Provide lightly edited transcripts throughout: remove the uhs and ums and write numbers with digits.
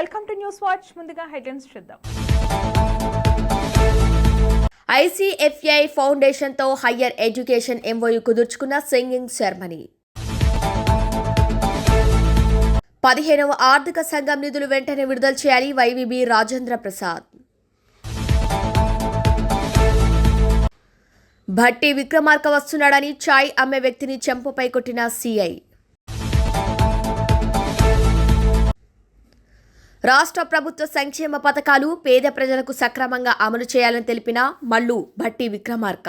Welcome to News Watch. ముందుగా headlines చూద్దాం. ICFI ఫౌండేషన్తో హయ్యర్ ఎడ్యుకేషన్ ఎంఓయూ కుదుర్చుకున్న సింగింగ్ సెర్మనీ. 15వ ఆర్థిక సంఘం నిధులు వెంటనే విడుదల చేయాలి వైవీబీ రాజేంద్ర ప్రసాద్. భట్టి విక్రమార్క వస్తున్నాడని చాయ్ అమ్మే వ్యక్తిని చెంపపై కొట్టిన సీఐ. రాష్ట్ర ప్రభుత్వ సంక్షేమ పథకాలు పేద ప్రజలకు సక్రమంగా అమలు చేయాలని తెలిపిన మల్లు భట్టి విక్రమార్క.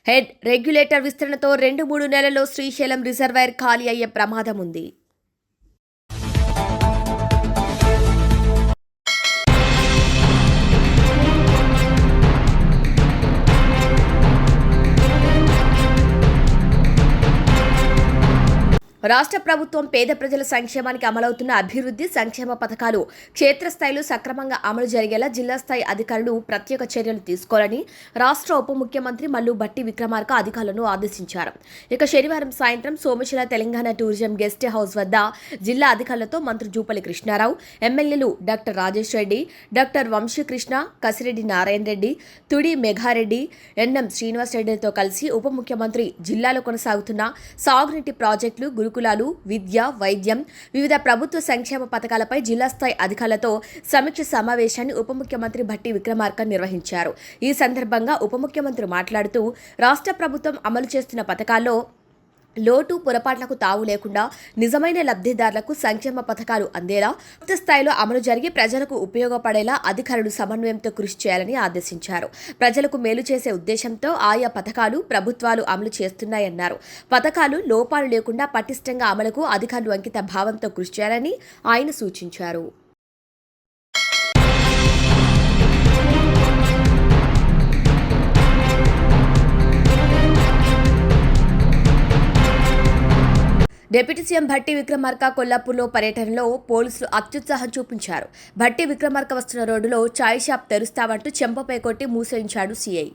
హెడ్ రెగ్యులేటర్ విస్తరణతో 2-3 నెలల్లో శ్రీశైలం రిజర్వాయర్ ఖాళీ అయ్యే ప్రమాదం ఉంది. రాష్ట్ర ప్రభుత్వం పేద ప్రజల సంక్షేమానికి అమలవుతున్న అభివృద్ధి సంక్షేమ పథకాలు క్షేత్రస్థాయిలో సక్రమంగా అమలు జరిగేలా జిల్లా స్థాయి అధికారులు ప్రత్యేక చర్యలు తీసుకోవాలని రాష్ట్ర ఉప ముఖ్యమంత్రి మల్లు భట్టి విక్రమార్క అధికారులను ఆదేశించారు. ఇక శనివారం సాయంత్రం Somasila Telangana tourism guest house వద్ద జిల్లా అధికారులతో మంత్రి జూపల్లి కృష్ణారావు, ఎమ్మెల్యేలు doctor Rajesh Reddy, doctor Vamshi Krishna, Kasireddy Narayana Reddy, Tudi Megha Reddy, NM Srinivas రెడ్డితో కలిసి ఉప ముఖ్యమంత్రి జిల్లాలో కొనసాగుతున్న సాగునీటి ప్రాజెక్టులు, గురుకులాలు, విద్య, వైద్యం, వివిధ ప్రభుత్వ సంక్షేమ పథకాలపై జిల్లా స్థాయి అధికారులతో సమీక్ష సమావేశాన్ని ఉప ముఖ్యమంత్రి భట్టి విక్రమార్క నిర్వహించారు. ఈ సందర్భంగా ఉప ముఖ్యమంత్రి మాట్లాడుతూ రాష్ట్ర ప్రభుత్వం అమలు చేస్తున్న పథకాల్లో లోటు పొరపాట్లకు తావు లేకుండా నిజమైన లబ్ధిదారులకు సంక్షేమ పథకాలు అందేలా పూర్తి స్థాయిలో అమలు జరిగి ప్రజలకు ఉపయోగపడేలా అధికారులు సమన్వయంతో కృషి చేయాలని ఆదేశించారు. ప్రజలకు మేలు చేసే ఉద్దేశంతో ఆయా పథకాలు ప్రభుత్వాలు అమలు చేస్తున్నాయన్నారు. పథకాలు లోపాలు లేకుండా పటిష్టంగా అమలుకు అధికారులు అంకిత భావంతో కృషి చేయాలని ఆయన సూచించారు. డిప్యూటీ సీఎం భట్టి విక్రమార్క కొల్లాపూర్లో పర్యటనలో పోలీసులు అత్యుత్సాహం చూపించారు. భట్టి విక్రమార్క వస్తున్న రోడ్డులో చాయ్ షాప్ తెరుస్తామంటూ చెంపపై కొట్టి మూసేయించాడు సీఐ.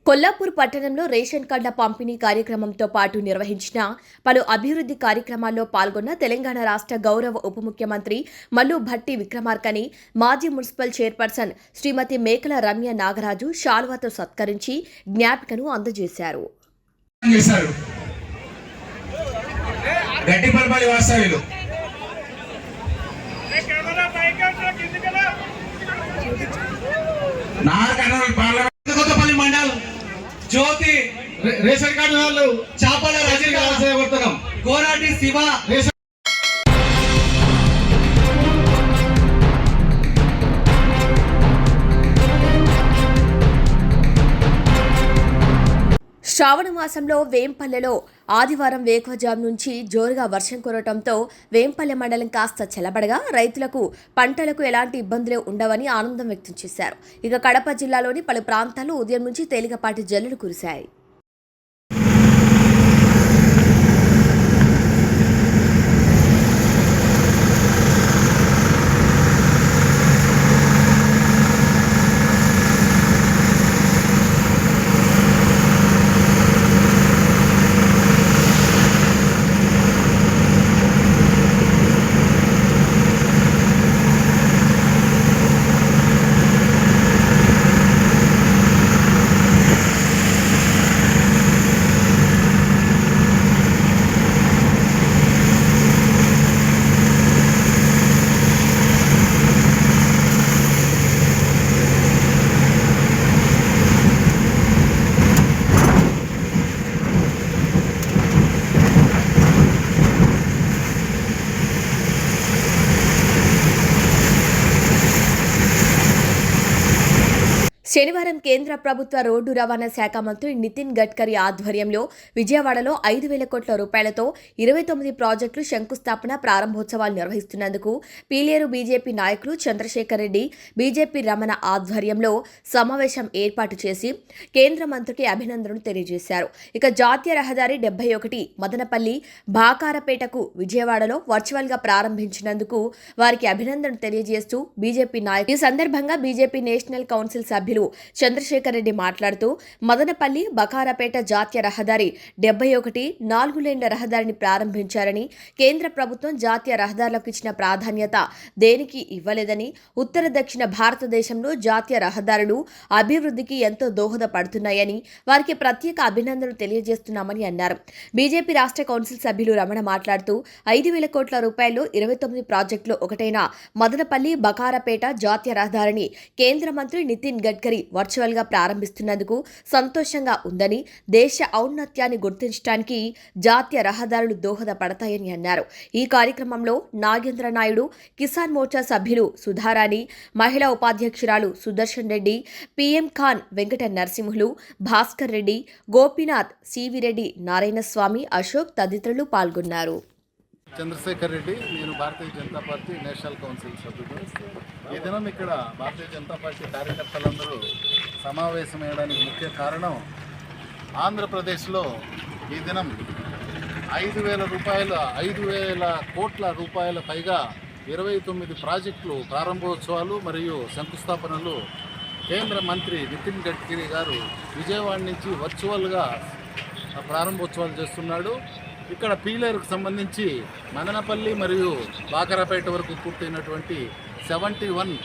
కొల్లాపూర్ పట్టణంలో రేషన్ కార్డుల పంపిణీ కార్యక్రమంతో పాటు నిర్వహించిన పలు అభివృద్ధి కార్యక్రమాల్లో పాల్గొన్న తెలంగాణ రాష్ట్ర గౌరవ ఉప ముఖ్యమంత్రి మల్లు భట్టి విక్రమార్కని మాజీ మున్సిపల్ చైర్పర్సన్ శ్రీమతి మేకల రమ్య నాగరాజు శాల్వాతో సత్కరించి జ్ఞాపికను అందజేశారు. జ్యోతి రేషన్ కార్డు వాళ్ళు చాపల రాజీనామా గోరాటి శివ శ్రావణ మాసంలో వేంపల్లెలో ఆదివారం వేకువజాము నుంచి జోరుగా వర్షం కురవడంతో వేంపల్లె మండలం కాస్త చల్లబడగా రైతులకు పంటలకు ఎలాంటి ఇబ్బందులు ఉండవని ఆనందం వ్యక్తం చేశారు. ఇక కడప జిల్లాలోని పలు ప్రాంతాల్లో ఉదయం నుంచి తేలికపాటి జల్లులు కురిశాయి. శనివారం కేంద్ర ప్రభుత్వ రోడ్డు రవాణా శాఖ మంత్రి నితిన్ గడ్కరీ ఆధ్వర్యంలో విజయవాడలో 5,000 కోట్ల రూపాయలతో 29 ప్రాజెక్టులు శంకుస్థాపన ప్రారంభోత్సవాలు నిర్వహిస్తున్నందుకు పీలేరు బీజేపీ నాయకులు చంద్రశేఖర్ రెడ్డి, బీజేపీ రమణ ఆధ్వర్యంలో సమావేశం ఏర్పాటు చేసి కేంద్ర మంత్రికి అభినందనలు తెలియజేశారు. ఇక జాతీయ రహదారి 71 మదనపల్లి బాకారపేటకు విజయవాడలో వర్చువల్ గా ప్రారంభించినందుకు వారికి అభినందనలు తెలియజేస్తూ బీజేపీ నాయకులు ఈ సందర్భంగా బీజేపీ నేషనల్ కౌన్సిల్ సభ్యులు చంద్రశేఖర్ రెడ్డి మాట్లాడుతూ మదనపల్లి బకారపేట జాతీయ రహదారి 71 4 లేన్ల రహదారిని ప్రారంభించారని, కేంద్ర ప్రభుత్వం జాతీయ రహదారులకు ఇచ్చిన ప్రాధాన్యత దేనికి ఇవ్వలేదని, ఉత్తర దక్షిణ భారతదేశంలో జాతీయ రహదారులు అభివృద్ధికి ఎంతో దోహదపడుతున్నాయని వారికి ప్రత్యేక అభినందనలు తెలియజేస్తున్నామని అన్నారు. బీజేపీ రాష్ట్ర కౌన్సిల్ సభ్యులు రమణ మాట్లాడుతూ 5,000 కోట్ల రూపాయల్లో 29 ప్రాజెక్టులు ఒకటైన మదనపల్లి బకారపేట జాతీయ రహదారిని కేంద్ర మంత్రి నితిన్ గడ్కరీ వర్చువల్ గా ప్రారంభిస్తున్నందుకు సంతోషంగా ఉందని, దేశ ఔన్నత్యాన్ని గుర్తించడానికి జాతీయ రహదారులు దోహదపడతాయని అన్నారు. ఈ కార్యక్రమంలో నాగేంద్ర నాయుడు, కిసాన్ మోర్చా సభ్యులు సుధారాణి, మహిళా ఉపాధ్యక్షురాలు సుదర్శన్ రెడ్డి, పీఎం ఖాన్ వెంకట నరసింహులు, భాస్కర్ రెడ్డి, గోపీనాథ్, సివిరెడ్డి, నారాయణస్వామి, అశోక్ తదితరులు పాల్గొన్నారు. చంద్రశేఖర్ రెడ్డి, నేను Bharatiya Janata party national council సభ్యుడు. ఈ దినం ఇక్కడ భారతీయ జనతా పార్టీ కార్యకర్తలందరూ సమావేశమయ్యడానికి ముఖ్య కారణం, ఆంధ్రప్రదేశ్లో ఈ దినం 5,000 కోట్ల రూపాయల పైగా 29 ప్రాజెక్టులు ప్రారంభోత్సవాలు మరియు శంకుస్థాపనలు కేంద్ర మంత్రి నితిన్ గడ్కరీ గారు విజయవాడ నుంచి వర్చువల్గా ప్రారంభోత్సవాలు చేస్తున్నాడు. ఇక్కడ పీలేరుకు సంబంధించి మదనపల్లి మరియు బాకరాపేట వరకు పూర్తయినటువంటి 71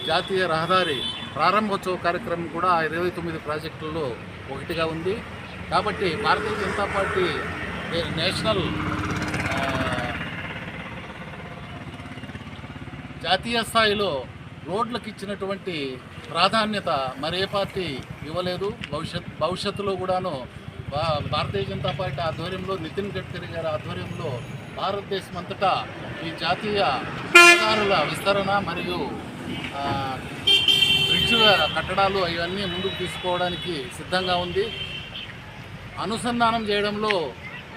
జాతీయ రహదారి ప్రారంభోత్సవ కార్యక్రమం కూడా 29 ప్రాజెక్టుల్లో ఒకటిగా ఉంది. కాబట్టి భారతీయ జనతా పార్టీ నేషనల్ జాతీయ స్థాయిలో రోడ్లకు ఇచ్చినటువంటి ప్రాధాన్యత మరే పార్టీ ఇవ్వలేదు. భవిష్యత్తులో కూడాను భారతీయ జనతా పార్టీ ఆధ్వర్యంలో, నితిన్ గడ్కరీ గారి ఆధ్వర్యంలో భారతదేశం అంతటా ఈ జాతీయ రహదారుల విస్తరణ మరియు బ్రిడ్జ్ కట్టడాలు ఇవన్నీ ముందుకు తీసుకోవడానికి సిద్ధంగా ఉంది. అనుసంధానం చేయడంలో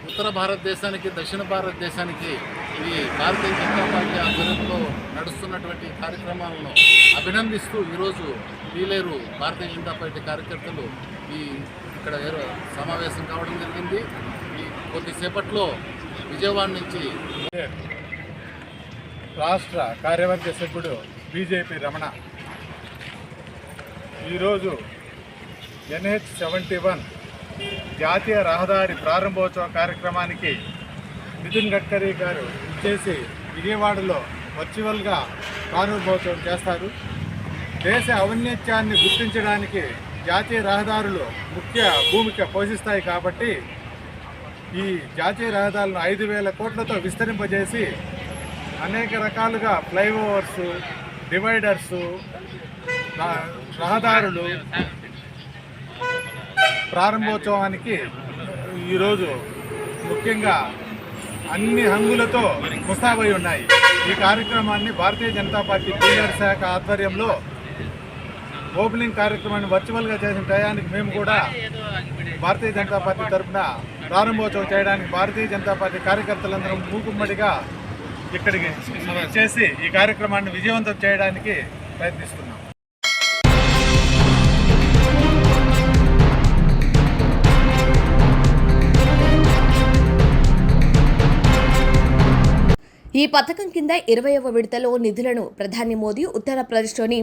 ఉత్తర భారతదేశానికి, దక్షిణ భారతదేశానికి ఈ భారతీయ జనతా పార్టీ ఆధ్వర్యంలో నడుస్తున్నటువంటి కార్యక్రమాలను అభినందిస్తూ ఈరోజు పీలేరు భారతీయ జనతా పార్టీ కార్యకర్తలు ఇక్కడ సమావేశం కావడం జరిగింది. ఈ కొద్దిసేపట్లో విజయవాడ నుంచి రాష్ట్ర కార్యవర్గ సభ్యుడు బీజేపీ రమణ ఈరోజు NH71 జాతీయ రహదారి ప్రారంభోత్సవ కార్యక్రమానికి నితిన్ గడ్కరీ గారు ఇచ్చేసి విజయవాడలో వర్చువల్గా ప్రారంభోత్సవం చేస్తారు. దేశ ఔన్నత్యాన్ని గుర్తించడానికి జాతీయ రహదారులు ముఖ్య భూమిక పోషిస్తాయి. కాబట్టి ఈ జాతీయ రహదారులను 5,000 కోట్లతో విస్తరింపజేసి అనేక రకాలుగా ఫ్లైఓవర్స్, డివైడర్స్, రహదారులు ప్రారంభోత్సవానికి ఈరోజు ముఖ్యంగా అన్ని హంగులతో ముస్తాబై ఉన్నాయి. ఈ కార్యక్రమాన్ని భారతీయ జనతా పార్టీ పీలేరు శాఖ ఆధ్వర్యంలో ఓపెనింగ్ కార్యక్రమాన్ని వర్చువల్గా చేసిన టయానికి మేము కూడా భారతీయ జనతా పార్టీ తరఫున ప్రారంభోత్సవం చేయడానికి భారతీయ జనతా పార్టీ కార్యకర్తలందరం మూకుమ్మడిగా ఇక్కడికి చేసి ఈ కార్యక్రమాన్ని విజయవంతం చేయడానికి ప్రయత్నిస్తున్నాం. ఈ పథకం కింద 20వ విడతలో నిధులను ప్రధాని మోదీ ఉత్తరప్రదేశ్లోని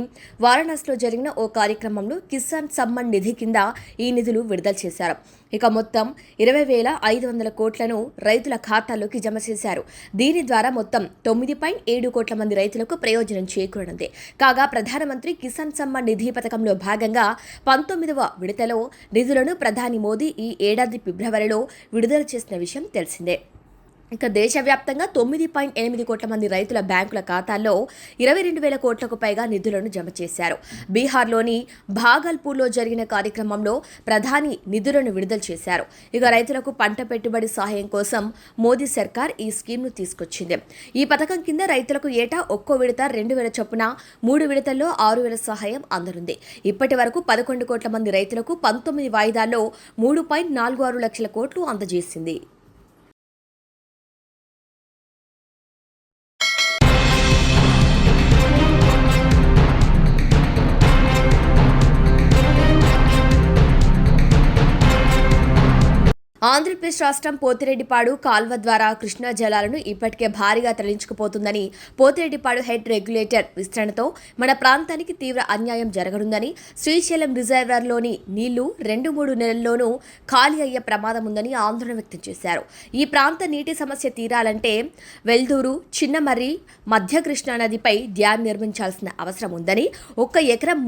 వారణాసిలో జరిగిన ఓ కార్యక్రమంలో కిసాన్ సమ్మాన్ నిధి కింద ఈ నిధులు విడుదల చేశారు. ఇక మొత్తం 20,500 కోట్లను రైతుల ఖాతాల్లోకి జమ చేశారు. దీని ద్వారా మొత్తం 9.7 కోట్ల మంది రైతులకు ప్రయోజనం చేకూరనుంది. కాగా ప్రధానమంత్రి కిసాన్ సమ్మాన్ నిధి పథకంలో భాగంగా 19వ విడతలో నిధులను ప్రధాని మోదీ ఈ ఏడాది ఫిబ్రవరిలో విడుదల చేసిన విషయం తెలిసిందే. ఇక దేశవ్యాప్తంగా 9.8 కోట్ల మంది రైతుల బ్యాంకుల ఖాతాల్లో 22,000 కోట్లకు పైగా నిధులను జమ చేశారు. బీహార్లోని భాగల్పూర్లో జరిగిన కార్యక్రమంలో ప్రధాని నిధులను విడుదల చేశారు. ఇక రైతులకు పంట పెట్టుబడి సహాయం కోసం మోదీ సర్కార్ ఈ స్కీమ్ను తీసుకొచ్చింది. ఈ పథకం కింద రైతులకు ఏటా ఒక్కో విడత 2,000 చొప్పున 3 విడతల్లో 6,000 సహాయం అందనుంది. ఇప్పటి వరకు 11 కోట్ల మంది రైతులకు 19 వాయిదాల్లో 3.46 లక్షల కోట్లు అందజేసింది. ఆంధ్రప్రదేశ్ రాష్ట్రం పోతిరెడ్డిపాడు కాల్వ ద్వారా కృష్ణా జలాలను ఇప్పటికే భారీగా తరలించుకుపోతుందని, పోతిరెడ్డిపాడు హెడ్ రెగ్యులేటర్ విస్తరణతో మన ప్రాంతానికి తీవ్ర అన్యాయం జరగనుందని, శ్రీశైలం రిజర్వాయర్లోని నీళ్లు 2-3 నెలల్లోనూ ఖాళీ అయ్యే ప్రమాదం ఉందని ఆందోళన వ్యక్తం చేశారు. ఈ ప్రాంత నీటి సమస్య తీరాలంటే వెల్దూరు, చిన్నమర్రి, మధ్య కృష్ణా నదిపై డ్యాం నిర్మించాల్సిన అవసరం ఉందని, 1 ఎకరం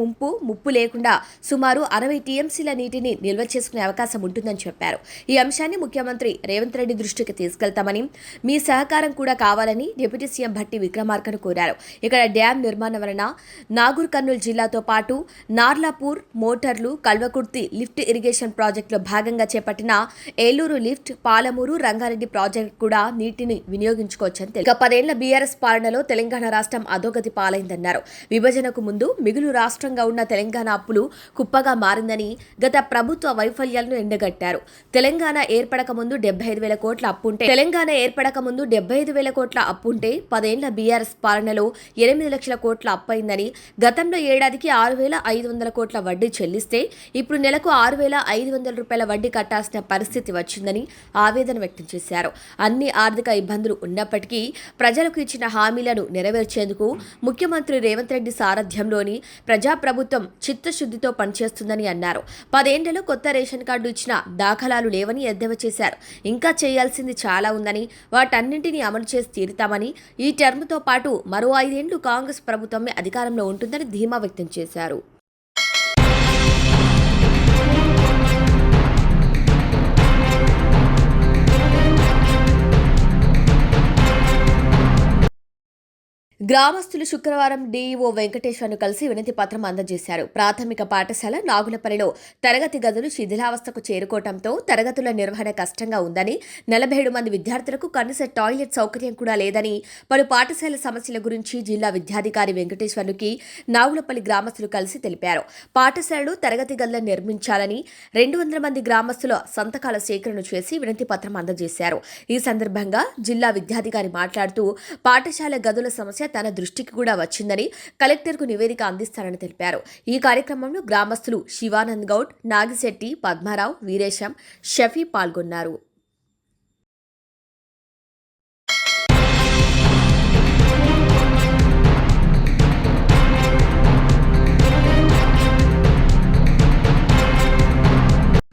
ముప్పు లేకుండా సుమారు 60 టీఎంసీల నీటిని నిల్వ చేసుకునే అవకాశం ఉంటుందని చెప్పారు. ఈ అంశాన్ని ముఖ్యమంత్రి రేవంత్ రెడ్డి దృష్టికి తీసుకెళ్తామని, మీ సహకారం కూడా కావాలని డిప్యూటీ సీఎం భట్టి విక్రమార్కను కోరారు. ఇక్కడ డ్యాం నిర్మాణం వలన నాగూర్ కర్నూలు జిల్లాతో పాటు నార్లాపూర్, మోటార్లు, కల్వకుర్తి లిఫ్ట్ ఇరిగేషన్ ప్రాజెక్టులో భాగంగా చేపట్టిన ఏలూరు లిఫ్ట్, పాలమూరు, రంగారెడ్డి ప్రాజెక్టు కూడా నీటిని వినియోగించుకోవచ్చని తెలిపారు. ఇక 10 ఏళ్ల బీఆర్ఎస్ పాలనలో తెలంగాణ రాష్ట్రం అధోగతి పాలైందన్నారు. విభజనకు ముందు మిగులు రాష్ట్రంగా ఉన్న తెలంగాణ అప్పులు కుప్పగా మారిందని, గత ప్రభుత్వ వైఫల్యాలను ఎండగట్టారు. తెలంగాణ ఏర్పడక ముందు 75,000 కోట్ల అప్పుంటే 10 ఏళ్ల బీఆర్ఎస్ పాలనలో 8 లక్షల కోట్ల అప్పయిందని, గతంలో ఏడాదికి 6,500 కోట్ల వడ్డీ చెల్లిస్తే ఇప్పుడు నెలకు 6,500 రూపాయల వడ్డీ కట్టాల్సిన పరిస్థితి వచ్చిందని ఆవేదన వ్యక్తం చేశారు. అన్ని ఆర్థిక ఇబ్బందులు ఉన్నప్పటికీ ప్రజలకు ఇచ్చిన హామీలను నెరవేర్చేందుకు ముఖ్యమంత్రి రేవంత్ రెడ్డి సారథ్యంలోని ప్రజాప్రభుత్వం చిత్తశుద్ధితో పనిచేస్తుందని అన్నారు. 10 ఏళ్లలో కొత్త రేషన్ కార్డు ఇచ్చిన దాఖలాలు లేవని ఎద్దేవా చేశారు. ఇంకా చేయాల్సింది చాలా ఉందని, వాటన్నింటినీ అమలు చేసి తీరుతామని, ఈ టర్మ్తో పాటు మరో 5 ఏళ్లు కాంగ్రెస్ ప్రభుత్వమే అధికారంలో ఉంటుందని ధీమా వ్యక్తం చేశారు. గ్రామస్తులు శుక్రవారం డీఈఓ వెంకటేశ్వర్ను కలిసి వినతి పత్రం అందజేశారు. ప్రాథమిక పాఠశాల నాగులపల్లిలో తరగతి గదులు శిథిలావస్థకు చేరుకోవడంతో తరగతుల నిర్వహణ కష్టంగా ఉందని, 47 మంది విద్యార్థులకు కనీస టాయిలెట్ సౌకర్యం కూడా లేదని, పలు పాఠశాల సమస్యల గురించి జిల్లా విద్యాధికారి వెంకటేశ్వర్లుకి నాగులపల్లి గ్రామస్తులు కలిసి తెలిపారు. పాఠశాలలు తరగతి గదులను నిర్మించాలని 200 మంది గ్రామస్తుల సంతకాల సేకరణ చేసి వినతి పత్రం అందజేశారు. ఈ సందర్భంగా జిల్లా విద్యాధికారి మాట్లాడుతూ పాఠశాల గదుల సమస్య తన దృష్టికి కూడా వచ్చిందని, కలెక్టర్కు నివేదిక అందిస్తారని తెలిపారు. ఈ కార్యక్రమంలో గ్రామస్తులు శివానంద్ గౌడ్, నాగిశెట్టి, పద్మారావు, వీరేశం, షఫీ పాల్గొన్నారు.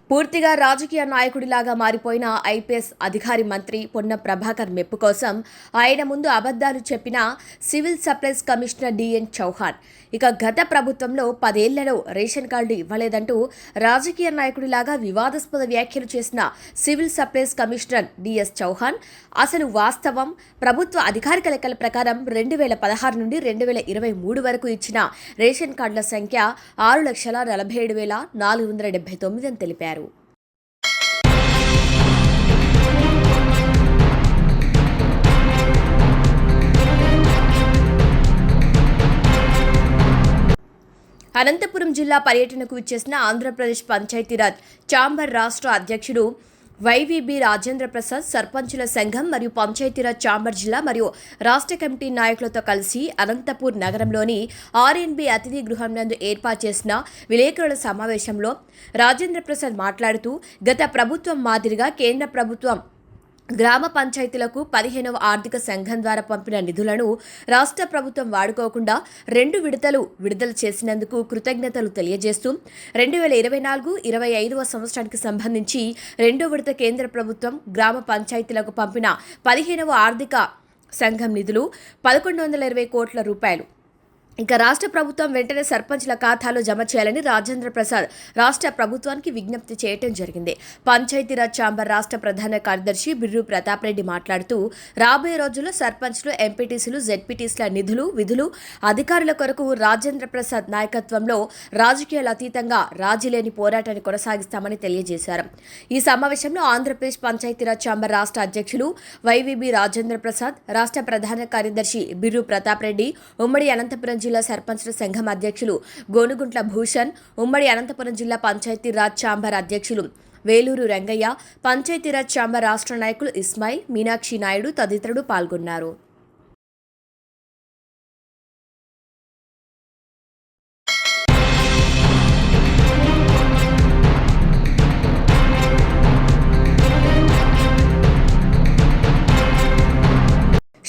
పూర్తిగా రాజకీయ నాయకుడిలాగా మారిపోయిన ఐపీఎస్ అధికారి మంత్రి పొన్నం ప్రభాకర్ మెప్పు కోసం ఆయన ముందు అబద్ధాలు చెప్పిన సివిల్ సప్లైస్ కమిషనర్ డిఎన్ చౌహాన్. ఇక గత ప్రభుత్వంలో 10 ఏళ్లలో రేషన్ కార్డు ఇవ్వలేదంటూ రాజకీయ నాయకుడిలాగా వివాదాస్పద వ్యాఖ్యలు చేసిన civil supplies commissioner DS Chauhan అసలు వాస్తవం ప్రభుత్వ అధికారిక లెక్కల ప్రకారం 2016 నుండి 2023 వరకు ఇచ్చిన రేషన్ కార్డుల సంఖ్య 6,47,479 అని తెలిపారు. అనంతపురం జిల్లా పర్యటనకు విచ్చేసిన ఆంధ్రప్రదేశ్ పంచాయతీరాజ్ ఛాంబర్ రాష్ట్ర అధ్యక్షుడు వైవీబీ రాజేంద్ర ప్రసాద్ సర్పంచుల సంఘం మరియు పంచాయతీరాజ్ ఛాంబర్ జిల్లా మరియు రాష్ట్ర కమిటీ నాయకులతో కలిసి అనంతపూర్ నగరంలోని ఆర్ఎన్బి అతిథి గృహం నందు ఏర్పాటు చేసిన విలేకరుల సమావేశంలో రాజేంద్ర ప్రసాద్ మాట్లాడుతూ, గత ప్రభుత్వం మాదిరిగా కేంద్ర ప్రభుత్వం గ్రామ పంచాయతీలకు 15వ ఆర్థిక సంఘం ద్వారా పంపిన నిధులను రాష్ట్ర ప్రభుత్వం వాడుకోకుండా 2 విడతలు విడుదల చేసినందుకు కృతజ్ఞతలు తెలియజేస్తూ 2024-25వ సంవత్సరానికి సంబంధించి 2వ విడత కేంద్ర ప్రభుత్వం గ్రామ పంచాయతీలకు పంపిన 15వ ఆర్థిక సంఘం నిధులు 1,120 కోట్ల రూపాయలు. ఇక రాష్ట్ర ప్రభుత్వం వెంటనే సర్పంచ్ల ఖాతాలో జమ చేయాలని రాజేంద్ర ప్రసాద్ రాష్ట్ర ప్రభుత్వానికి విజ్ఞప్తి చేయడం జరిగింది. పంచాయతీరాజ్ ఛాంబర్ రాష్ట్ర ప్రధాన కార్యదర్శి బిర్రు ప్రతాప్ రెడ్డి మాట్లాడుతూ రాబోయే రోజుల్లో సర్పంచ్లు, ఎంపీటీసీలు, జెడ్పీటీసీల నిధులు, విధులు, అధికారుల కొరకు రాజేంద్ర ప్రసాద్ నాయకత్వంలో రాజకీయాల అతీతంగా రాజీలేని పోరాటాన్ని కొనసాగిస్తామని తెలియజేశారు. ఈ సమావేశంలో ఆంధ్రప్రదేశ్ పంచాయతీరాజ్ ఛాంబర్ రాష్ట్ర అధ్యక్షులు వైవీబీ రాజేంద్ర ప్రసాద్, రాష్ట్ర ప్రధాన కార్యదర్శి బిర్రు ప్రతాప్ రెడ్డి, ఉమ్మడి అనంతపురం జిల్లా సర్పంచ్ల సంఘం అధ్యక్షులు గోనుగుంట్ల భూషణ్, ఉమ్మడి అనంతపురం జిల్లా పంచాయతీరాజ్ ఛాంబర్ అధ్యక్షులు వేలూరు రంగయ్య, పంచాయతీరాజ్ ఛాంబర్ రాష్ట్ర నాయకులు ఇస్మాయిల్, మీనాక్షి నాయుడు తదితరులు పాల్గొన్నారు.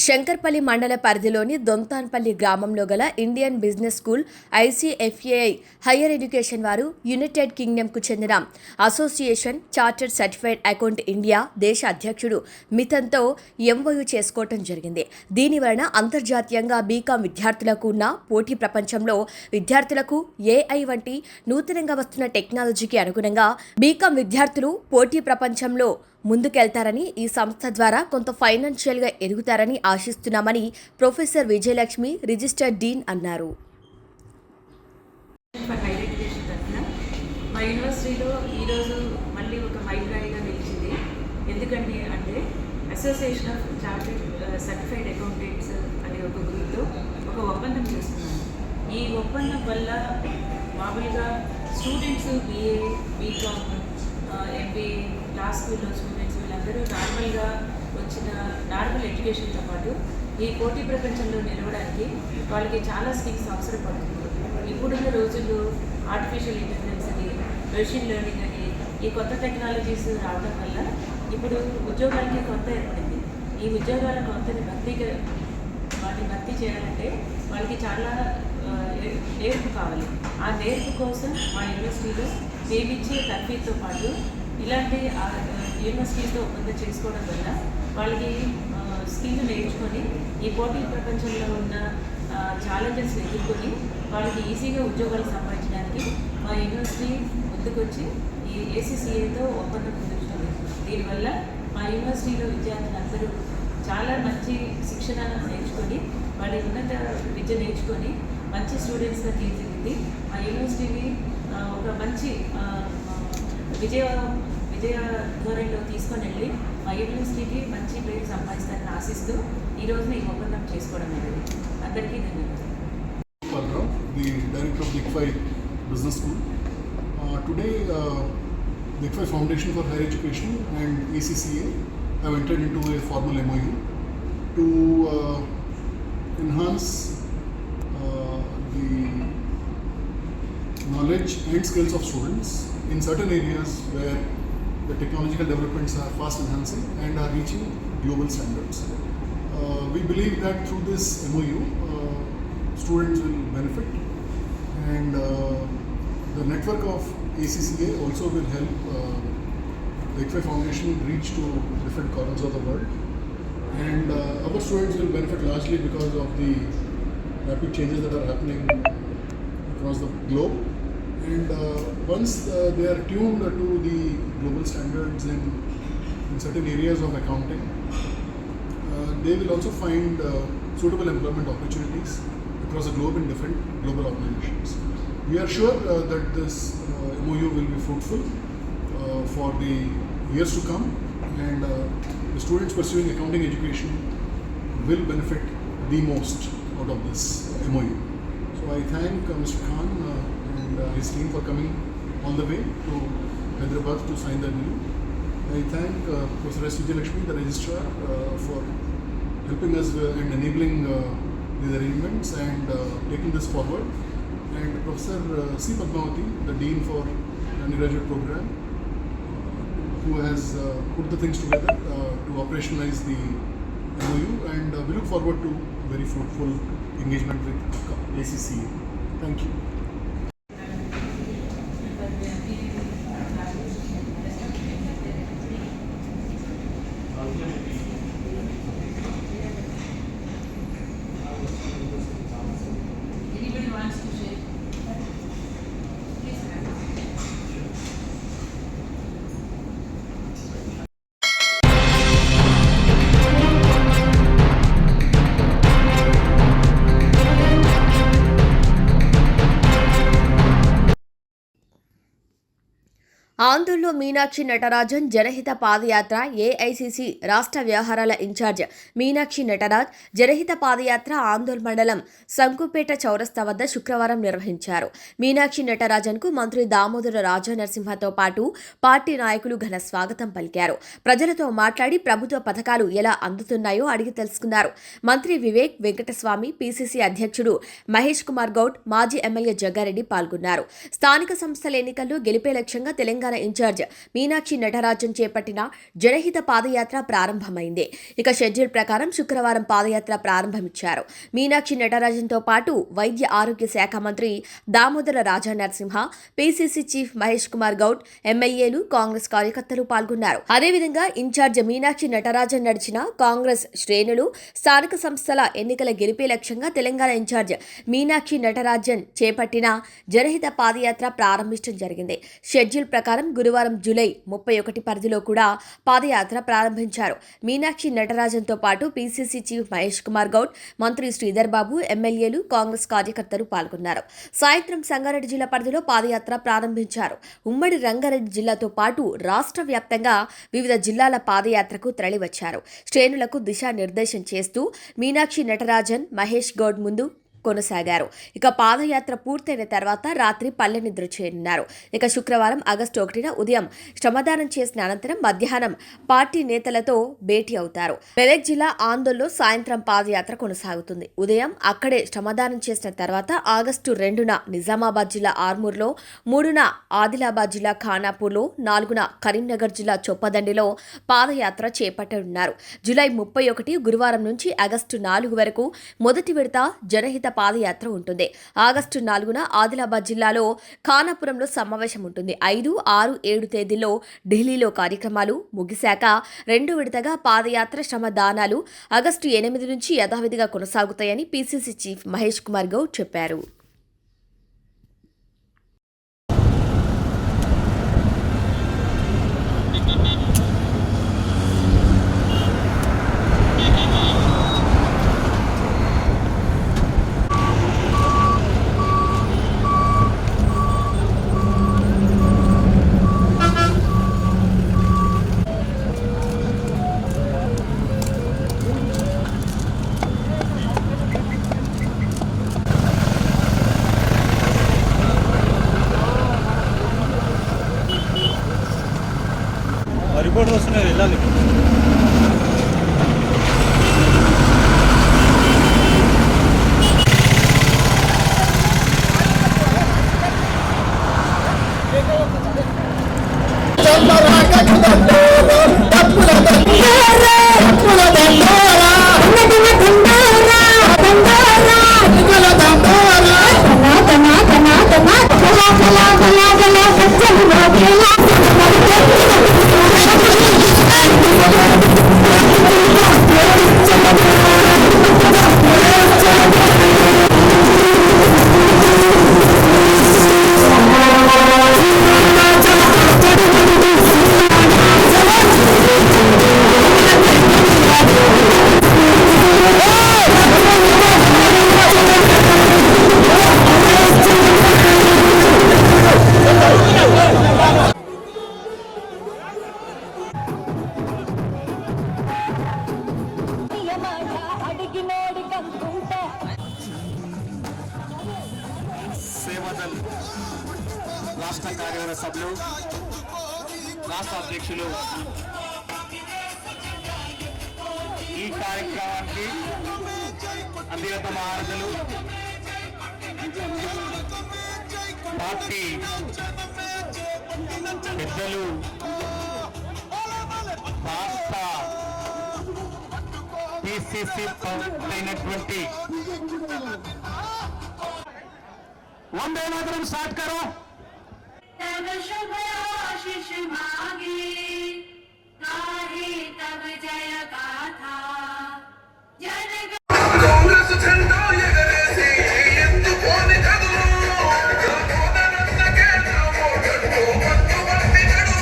శంకర్పల్లి మండల పరిధిలోని దొంతాన్పల్లి గ్రామంలో గల Indian business school ICFAI higher education వారు యునైటెడ్ కింగ్డమ్కు చెందిన association chartered certified account India దేశ అధ్యక్షుడు మిథన్తో MOU చేసుకోవటం జరిగింది. దీనివలన అంతర్జాతీయంగా బీకామ్ విద్యార్థులకు ఉన్న పోటీ ప్రపంచంలో విద్యార్థులకు AI వంటి నూతనంగా వస్తున్న టెక్నాలజీకి అనుగుణంగా బీకామ్ విద్యార్థులు పోటీ ప్రపంచంలో ముందుకెళ్తారని, ఈ సంస్థ ద్వారా కొంత ఫైనాన్షియల్గా ఎదుగుతారని ఆశిస్తున్నామని ప్రొఫెసర్ విజయలక్ష్మి, రిజిస్టర్డ్ డీన్ అన్నారు. హైయర్ ఎడ్యుకేషన్ తరఫున మా యూనివర్సిటీలో ఈరోజు మళ్ళీ ఒక మైలురాయిగా నిలిచింది. ఎందుకంటే association of chartered certified accountants అనే ఒక గ్రూప్తో ఒక ఒప్పందం చేస్తున్నాను. ఈ ఒప్పందం వల్ల మామూలుగా స్టూడెంట్స్ BA, BCom, MBA, లా స్కూల్లో స్టూడెంట్స్ వీళ్ళందరూ నార్మల్గా వచ్చిన నార్మల్ ఎడ్యుకేషన్తో పాటు ఈ పోటీ ప్రపంచంలో నిలవడానికి వాళ్ళకి చాలా స్కిల్స్ అవసరం పడుతుంది. ఇప్పుడున్న రోజుల్లో ఆర్టిఫిషియల్ ఇంటెలిజెన్స్ అని, మెషిన్ లెర్నింగ్ అని ఈ కొత్త టెక్నాలజీస్ రావడం వల్ల ఇప్పుడు ఉద్యోగాలకి కొత్త ఏర్పడింది. ఈ ఉద్యోగాల కొత్తని భర్తీ చేయాలంటే వాళ్ళకి చాలా నేర్పు కావాలి. ఆ నేర్పు కోసం మా యూనివర్సిటీలో మేమిచ్చే తర్ఫీదుతో పాటు ఇలాంటి యూనివర్సిటీతో ఒప్పందం చేసుకోవడం వల్ల వాళ్ళకి స్కిల్ నేర్చుకొని ఈ పోటీ ప్రపంచంలో ఉన్న ఛాలెంజెస్ని ఎదుర్కొని వాళ్ళకి ఈజీగా ఉద్యోగాలు సంపాదించడానికి మా యూనివర్సిటీ ముందుకొచ్చి ఈ ACCAతో ఒప్పందం కుదుర్చుకుంది. దీనివల్ల మా యూనివర్సిటీలో విద్యార్థులందరూ చాలా మంచి శిక్షణ నేర్చుకొని వాళ్ళ ఉన్నత విద్య నేర్చుకొని మంచి స్టూడెంట్స్గా తీర్చిదిద్ది మా యూనివర్సిటీని ఒక మంచి విజయ ధోరణిలో తీసుకొని వెళ్ళి మా యూనివర్సిటీకి మంచి పేరు సంపాదిస్తారని ఆశిస్తూ ఈ రోజున ఈ ఒప్పందం చేసుకోవడం అనేది. అందరికీ ధన్యవాదాలు. The director of the ICFAI Business School. Today, the ICFAI Foundation for Higher Education and ACCA have entered into a formal MOU to enhance the knowledge and skills of students in certain areas where the technological developments are fast enhancing and are reaching global standards. We believe that through this MOU, students will benefit, and the network of ACCA also will help the ICFAI Foundation reach to different corners of the world, and our students will benefit largely because of the rapid changes that are happening across the globe. And once they are tuned to the global standards in certain areas of accounting, they will also find suitable employment opportunities across the globe in different global organizations. We are sure that this MOU will be fruitful for the years to come, and the students pursuing accounting education will benefit the most out of this MOU. So I thank Mr. Khan and his team for coming all the way to Hyderabad to sign the MOU. I thank Professor S. Vijayalakshmi, the registrar, for helping us and enabling these arrangements and taking this forward. And Professor C. Padmavati, the Dean for Undergraduate Program, who has put the things together to operationalize the MOU, and we look forward to very fruitful engagement with ACCA. Thank you. ఆందోళనలో మీనాక్షి నటరాజన్ జనహిత పాదయాత్ర AICC రాష్ట్ర వ్యవహారాల incharge Meenakshi Nataraj జనహిత పాదయాత్ర ఆందోళన మండలం సంకుపేట చౌరస్తా వద్ద శుక్రవారం నిర్వహించారు. మీనాక్షి నటరాజన్కు మంత్రి దామోదర రాజనరసింహతో పాటు పార్టీ నాయకులు ఘన స్వాగతం పలికారు. ప్రజలతో మాట్లాడి ప్రభుత్వ పథకాలు ఎలా అందుతున్నాయో అడిగి తెలుసుకున్నారు. మంత్రి వివేక్ వెంకటస్వామి, పిసిసి అధ్యక్షుడు మహేష్ కుమార్ గౌడ్, మాజీ ఎమ్మెల్యే జగ్గారెడ్డి పాల్గొన్నారు. స్థానిక సంస్థల ఎన్నికల్లో గెలిపే లక్ష్యంగా తెలంగాణ ఇన్ఛార్జ్ మీనాక్షి నటరాజన్ చేపట్టిన జనహిత పాదయాత్ర ప్రారంభమైంది. ఇక షెడ్యూల్ ప్రకారం శుక్రవారం పాదయాత్ర ప్రారంభమిచ్చారు. మీనాక్షి నటరాజన్తో పాటు వైద్య ఆరోగ్య శాఖ మంత్రి దామోదర రాజనరసింహ, పిసిసి చీఫ్ మహేష్ కుమార్ గౌడ్, ఎమ్మెల్యేలు, కాంగ్రెస్ కార్యకర్తలు పాల్గొన్నారు. అదేవిధంగా ఇన్ఛార్జ్ మీనాక్షి నటరాజన్ నడిచిన కాంగ్రెస్ శ్రేణులు స్థానిక సంస్థల ఎన్నికల గెలిపే లక్ష్యంగా తెలంగాణ ఇన్ఛార్జ్ మీనాక్షి నటరాజన్ చేపట్టిన జనహిత పాదయాత్ర ప్రారంభించడం జరిగింది. షెడ్యూల్ ప్రకారం గురువారం జూలై 31 పరిధిలో కూడా పాదయాత్ర ప్రారంభించారు. మీనాక్షి నటరాజన్తో పాటు పిసిసి చీఫ్ మహేష్ కుమార్ గౌడ్, మంత్రి శ్రీధర్ బాబు, ఎమ్మెల్యేలు, కాంగ్రెస్ కార్యకర్తలు పాల్గొన్నారు. సాయంత్రం సంగారెడ్డి జిల్లా పరిధిలో పాదయాత్ర ప్రారంభించారు. ఉమ్మడి రంగారెడ్డి జిల్లాతో పాటు రాష్ట్ర వ్యాప్తంగా వివిధ జిల్లాల పాదయాత్రకు తరలివచ్చారు. శ్రేణులకు దిశానిర్దేశం చేస్తూ మీనాక్షి నటరాజన్, మహేష్ గౌడ్ ముందు కొనసాగారు. ఇక పాదయాత్ర పూర్తయిన తర్వాత రాత్రి పల్లె నిద్ర చేరున్నారు. ఇక శుక్రవారం ఆగస్టు 1న ఉదయం శ్రమదానం చేసిన అనంతరం మధ్యాహ్నం పార్టీ నేతలతో భేటీ అవుతారు. మెదక్ జిల్లా ఆందోళనలో సాయంత్రం పాదయాత్ర కొనసాగుతుంది. ఉదయం అక్కడే శ్రమదానం చేసిన తర్వాత ఆగస్టు 2న నిజామాబాద్ జిల్లా ఆర్మూర్లో, 3న ఆదిలాబాద్ జిల్లా ఖానాపూర్లో, 4న కరీంనగర్ జిల్లా చొప్పదండిలో పాదయాత్ర చేపట్టనున్నారు. జూలై 31 గురువారం నుంచి ఆగస్టు 4 వరకు మొదటి విడత జనహిత పాదయాత్ర ఉంటుంది. ఆగస్టు 4న ఆదిలాబాద్ జిల్లాలో ఖానాపురంలో సమావేశం ఉంటుంది. 5, 6, 7 తేదీల్లో ఢిల్లీలో కార్యక్రమాలు ముగిశాక రెండో విడతగా పాదయాత్ర శ్రమదానాలు ఆగస్టు 8 నుంచి యథావిధిగా కొనసాగుతాయని పిసిసి చీఫ్ మహేష్ కుమార్ గౌడ్ చెప్పారు. రిపోర్టర్ వస్తున్నాయి, వెళ్ళాలి. సేవాదల్ రాష్ట్ర కార్యవర్గ సభ్యులు, రాష్ట్ర అధ్యక్షులు ఈ కార్యక్రమానికి అధిగత మహారథులు, పార్టీ పెద్దలు, రాష్ట్ర పిసిసి అయినటువంటి वंदे मातरम स्टार्ट करो। तब शुभ आशीष मांगे, गाहे तब जय गाथा, जन कांग्रेस झंडा ये गरेसी ఎందు పోని కదులు కోదనన్న కేంద్ర ఓటకు మత్తు పంపినడు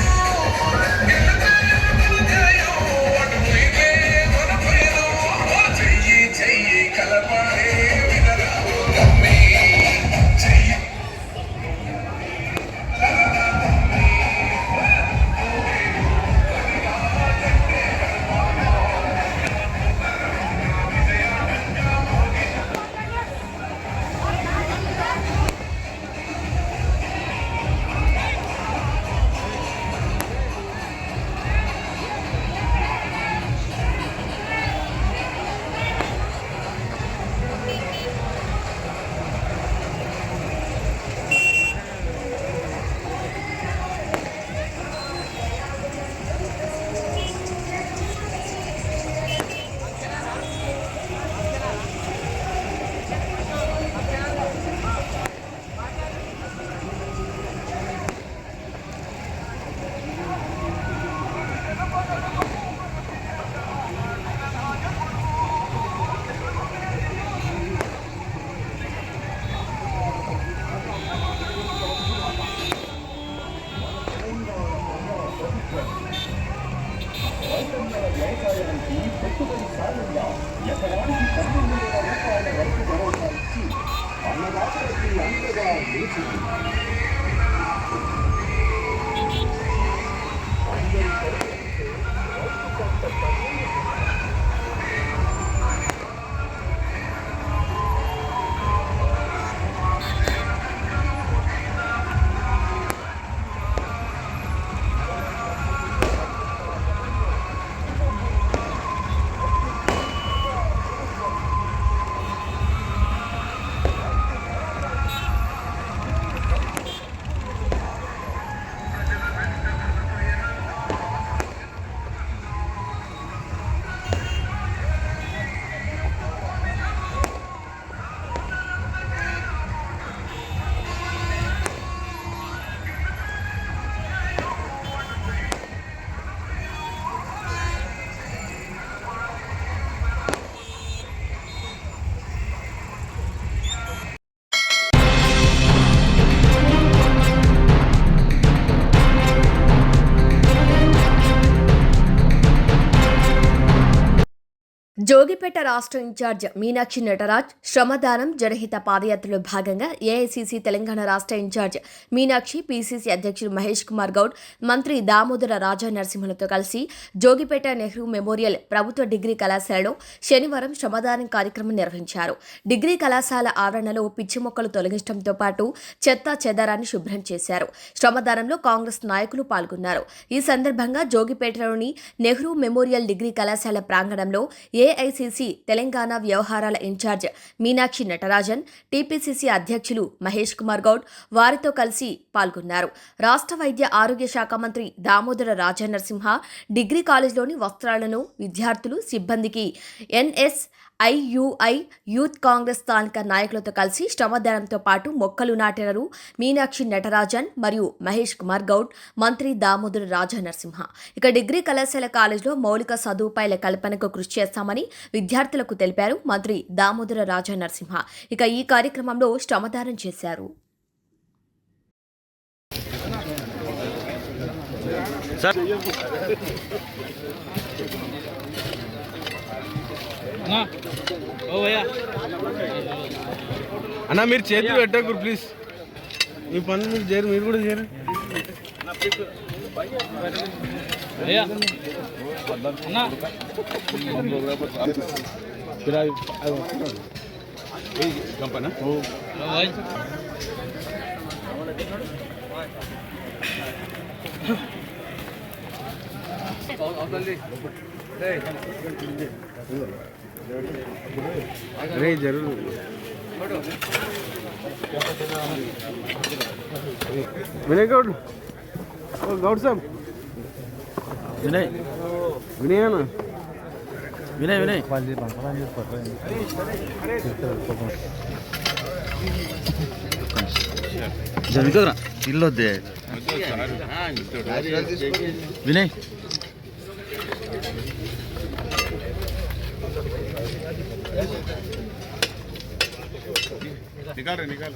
నిలతే జయో అడుగే కొనపేరు చెయ్యి చెయ్యి కలపారే వినరా తమ్మి చెయ్యి జోగిపేట రాష్ట్ర ఇన్ఛార్జ్ మీనాక్షి నటరాజ్ శ్రమదానం జనహిత పాదయాత్రలో భాగంగా ఏఐసీసీ తెలంగాణ రాష్ట్ర ఇన్ఛార్జ్ మీనాక్షి, పీసీసీ అధ్యక్షులు మహేష్ కుమార్ గౌడ్, మంత్రి దామోదర రాజా నరసింహలతో కలిసి జోగిపేట నెహ్రూ మెమోరియల్ ప్రభుత్వ డిగ్రీ కళాశాలలో శనివారం శ్రమదానం కార్యక్రమం నిర్వహించారు. డిగ్రీ కళాశాల ఆవరణలో పిచ్చి మొక్కలు తొలగించడంతో పాటు చెత్తా చెదారాన్ని శుభ్రం చేశారు. శ్రమదానంలో కాంగ్రెస్ నాయకులు పాల్గొన్నారు. ఈ సందర్భంగా జోగిపేటలోని నెహ్రూ మెమోరియల్ డిగ్రీ కళాశాల ప్రాంగణంలో ఏఐసీసీ తెలంగాణ వ్యవహారాల ఇన్ఛార్జ్ మీనాక్షి నటరాజన్, టీపీసీసీ అధ్యక్షులు మహేష్ కుమార్ గౌడ్ వారితో కలిసి పాల్గొన్నారు. రాష్ట్ర వైద్య ఆరోగ్య శాఖ మంత్రి దామోదర రాజా నరసింహ డిగ్రీ కాలేజీలోని వస్త్రాలను విద్యార్థులు, సిబ్బందికి NSIUI యూత్ కాంగ్రెస్ స్థానిక నాయకులతో కలిసి శ్రమదానంతో పాటు మొక్కలు నాటినారు. మీనాక్షి నటరాజన్ మరియు మహేష్ కుమార్ గౌడ్, మంత్రి దామోదర రాజా నరసింహ. ఇక డిగ్రీ కళాశాల కాలేజీలో మౌలిక సదుపాయాల కల్పనకు కృషి చేస్తామని విద్యార్థులకు తెలిపారు మంత్రి దామోదర రాజా నరసింహ. ఇక ఈ కార్యక్రమంలో శ్రమదానం చేశారు. అన్నా మీరు చేతులు పెట్టకూడదు ప్లీజ్. మీ పనులు మీరు చేయరు, మీరు కూడా చేయరు. अरे जरूर विनय गौड, गौड साहब, विनय विनय है ना, विनय विनय जरूर इल्लो दे विनय निकाल रहे निकाल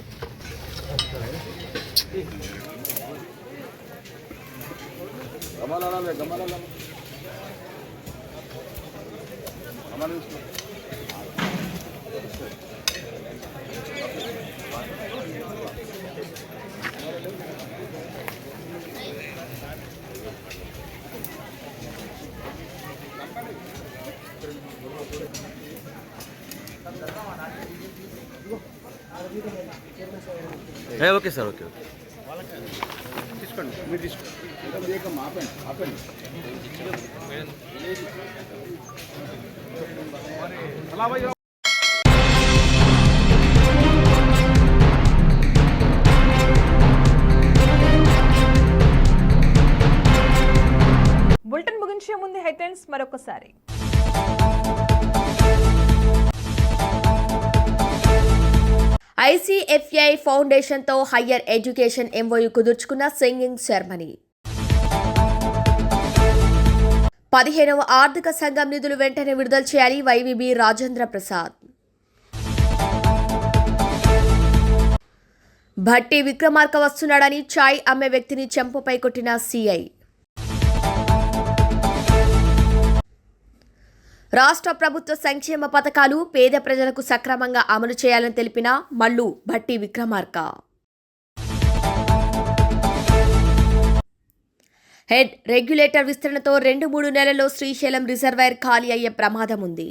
ఓకే సార్, ఓకే ఓకే తీసుకోండి, మీరు తీసుకోండి. ఆపండి బులెటిన్ ముగించే ముందు హెడ్లైన్స్ మరొకసారి. ICFI ఫౌండేషన్తో హయ్యర్ ఎడ్యుకేషన్ MOU కుదుర్చుకున్న సింగింగ్ సెర్మనీ. 15వ ఆర్థిక సంఘం నిధులు వెంటనే విడుదల చేయాలి YVB రాజేంద్ర ప్రసాద్. భట్టి విక్రమార్క వస్తున్నాడని చాయ్ అమ్మే వ్యక్తిని చెంపపై కొట్టిన CI. రాష్ట్ర ప్రభుత్వ సంక్షేమ పథకాలు పేద ప్రజలకు సక్రమంగా అమలు చేయాలని తెలిపిన మల్లు భట్టి విక్రమార్క. హెడ్ రెగ్యులేటర్ విస్తరణతో 2-3 నెలల్లో శ్రీశైలం రిజర్వాయర్ ఖాళీ అయ్యే ప్రమాదం ఉంది.